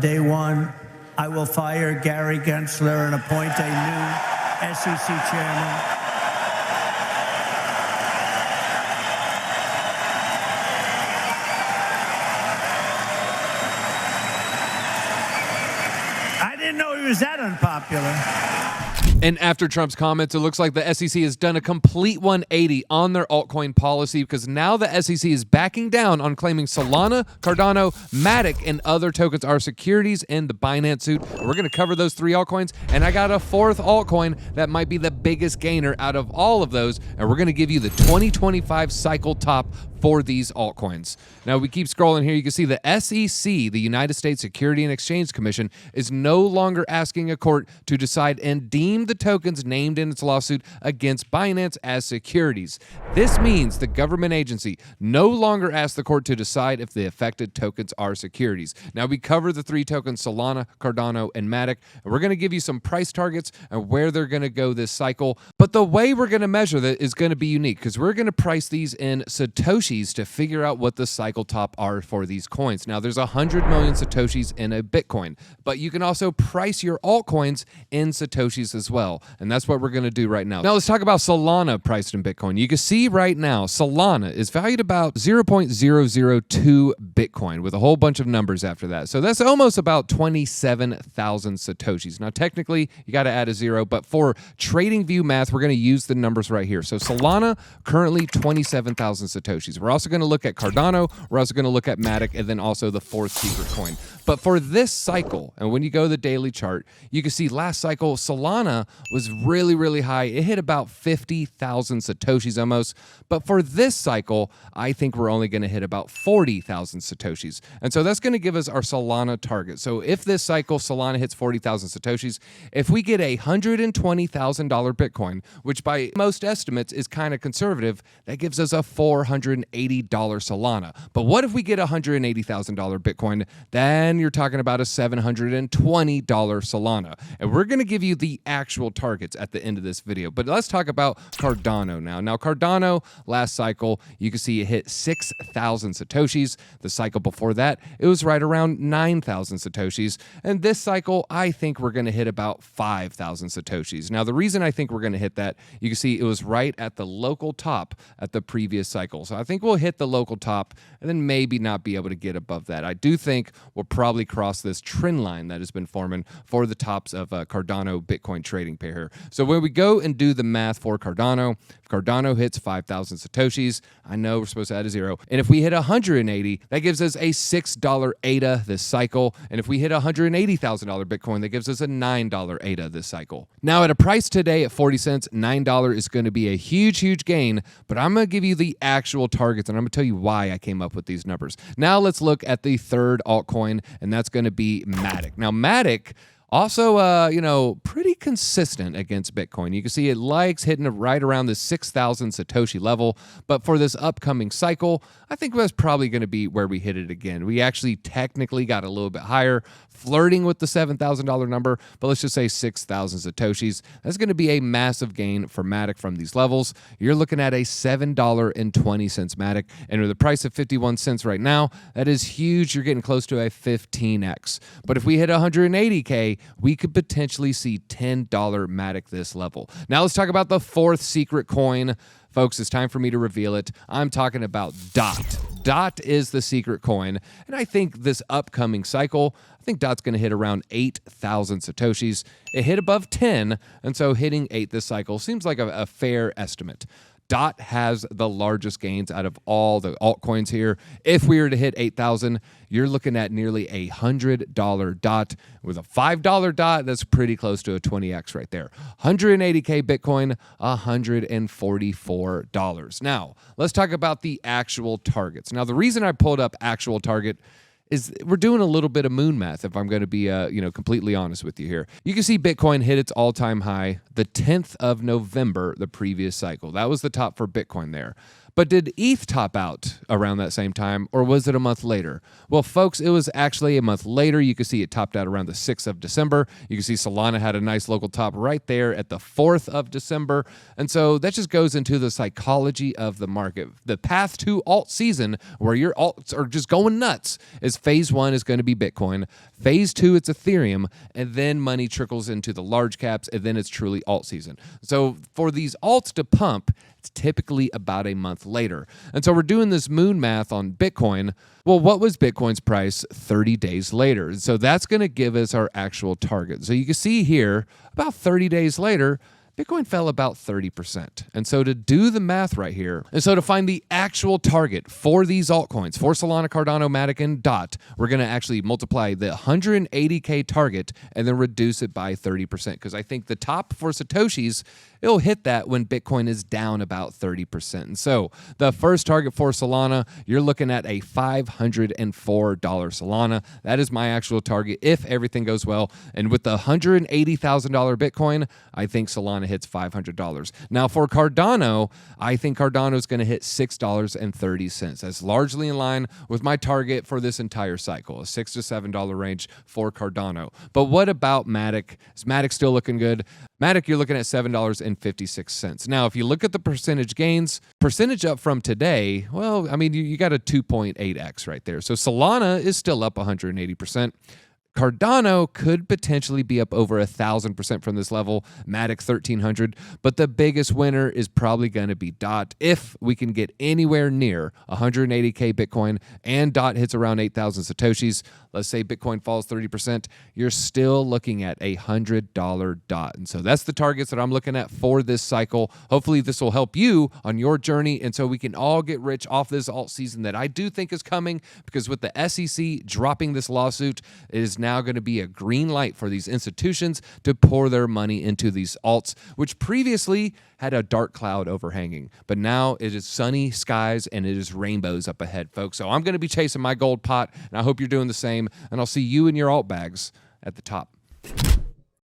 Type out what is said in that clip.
Day one, I will fire Gary Gensler and appoint a new SEC chairman. I didn't know he was that unpopular. And after Trump's comments, it looks like the SEC has done a complete 180 on their altcoin policy, because now the SEC is backing down on claiming Solana, Cardano, Madic, and other tokens are securities in the Binance suit. We're going to cover those three altcoins, and I got a fourth altcoin that might be the biggest gainer out of all of those, and we're going to give you the 2025 cycle top for these altcoins. Now, we keep scrolling here. You can see the SEC, the United States Security and Exchange Commission, is no longer asking a court to decide and deem the tokens named in its lawsuit against Binance as securities. This means the government agency no longer asks the court to decide if the affected tokens are securities. Now, we cover the three tokens, Solana, Cardano, and Madic, and we're going to give you some price targets and where they're going to go this cycle. But the way we're going to measure that is going to be unique, because we're going to price these in Satoshis to figure out what the cycle top are for these coins. Now, there's 100 million Satoshis in a Bitcoin, but you can also price your altcoins in Satoshis as well. And that's what we're going to do right now. Now, let's talk about Solana priced in Bitcoin. You can see right now, Solana is valued about 0.002 Bitcoin with a whole bunch of numbers after that. So that's almost about 27,000 Satoshis. Now, technically, you got to add a zero, but for trading view math, we're going to use the numbers right here. So Solana, currently 27,000 Satoshis. We're also going to look at Cardano. We're also going to look at Madic, and then also the fourth secret coin. But for this cycle, and when you go to the daily chart, you can see last cycle, Solana was really, really high. It hit about 50,000 Satoshis almost. But for this cycle, I think we're only going to hit about 40,000 Satoshis. And so that's going to give us our Solana target. So if this cycle, Solana hits 40,000 Satoshis, if we get a $120,000 Bitcoin, which by most estimates is kind of conservative, that gives us a $480 Solana. But what if we get a $180,000 Bitcoin? Then you're talking about a $720 Solana. And we're going to give you the actual targets at the end of this video. But let's talk about Cardano now. Now, Cardano, last cycle, you can see it hit 6,000 Satoshis. The cycle before that, it was right around 9,000 Satoshis. And this cycle, I think we're going to hit about 5,000 Satoshis. Now, the reason I think we're going to hit that, you can see it was right at the local top at the previous cycle. So I think we'll hit the local top and then maybe not be able to get above that. I do think we'll probably cross this trend line that has been forming for the tops of Cardano Bitcoin trading pair here. So when we go and do the math for Cardano, if Cardano hits 5,000 Satoshis, I know we're supposed to add a zero. And if we hit 180, that gives us a $6 ADA this cycle. And if we hit $180,000 Bitcoin, that gives us a $9 ADA this cycle. Now, at a price today at 40 cents, $9 is going to be a huge, huge gain, but I'm going to give you the actual targets, and I'm going to tell you why I came up with these numbers. Now, let's look at the third altcoin, and that's going to be Madic. Now, Madic also, pretty consistent against Bitcoin. You can see it likes hitting it right around the 6,000 Satoshi level. But for this upcoming cycle, I think that's probably going to be where we hit it again. We actually technically got a little bit higher, flirting with the $7,000 number, but let's just say 6,000 Satoshis. That's going to be a massive gain for Madic from these levels. You're looking at a $7.20 Madic. And with the price of 51 cents right now, that is huge. You're getting close to a 15x. But if we hit 180K, we could potentially see $10 Madic this level. Now let's talk about the fourth secret coin. Folks, it's time for me to reveal it. I'm talking about DOT. DOT is the secret coin, and I think this upcoming cycle, I think DOT's going to hit around 8,000 Satoshis. It hit above 10, and so hitting 8 this cycle seems like a fair estimate. DOT has the largest gains out of all the altcoins here. If we were to hit 8,000, you're looking at nearly a $100 DOT. With a $5 DOT, that's pretty close to a 20x right there. 180K Bitcoin, $144. Now, let's talk about the actual targets. Now, the reason I pulled up actual target is we're doing a little bit of moon math, if I'm going to be completely honest with you here. You can see Bitcoin hit its all-time high the 10th of November, the previous cycle. That was the top for Bitcoin there. But did ETH top out around that same time, or was it a month later? Well, folks, it was actually a month later. You can see it topped out around the 6th of December. You can see Solana had a nice local top right there at the 4th of December. And so that just goes into the psychology of the market. The path to alt season, where your alts are just going nuts, is phase 1 is going to be Bitcoin. Phase 2, it's Ethereum. And then money trickles into the large caps, and then it's truly alt season. So for these alts to pump, it's typically about a month later. And so we're doing this moon math on Bitcoin. Well, what was Bitcoin's price 30 days later? So that's going to give us our actual target. So you can see here, about 30 days later, Bitcoin fell about 30%. And so to do the math right here, and so to find the actual target for these altcoins, for Solana, Cardano, Madic, and DOT, we're going to actually multiply the 180K target and then reduce it by 30%. Because I think the top for Satoshis, it'll hit that when Bitcoin is down about 30%. And so the first target for Solana, you're looking at a $504 Solana. That is my actual target if everything goes well. And with the $180,000 Bitcoin, I think Solana hits $500. Now for Cardano, I think Cardano is going to hit $6.30. That's largely in line with my target for this entire cycle, a $6 to $7 range for Cardano. But what about Madic? Is Madic still looking good? Madic, you're looking at $7.56. Now, if you look at the percentage gains, percentage up from today, well, I mean, you got a 2.8x right there. So Solana is still up 180%. Cardano could potentially be up over 1,000% from this level, Madic 1,300, but the biggest winner is probably going to be DOT. If we can get anywhere near 180K Bitcoin and DOT hits around 8,000 Satoshis, let's say Bitcoin falls 30%, you're still looking at a $100 DOT. And so that's the targets that I'm looking at for this cycle. Hopefully this will help you on your journey, and so we can all get rich off this alt season that I do think is coming, because with the SEC dropping this lawsuit, it is now going to be a green light for these institutions to pour their money into these alts, which previously had a dark cloud overhanging. But now it is sunny skies and it is rainbows up ahead, folks. So I'm going to be chasing my gold pot, and I hope you're doing the same. And I'll see you in your alt bags at the top.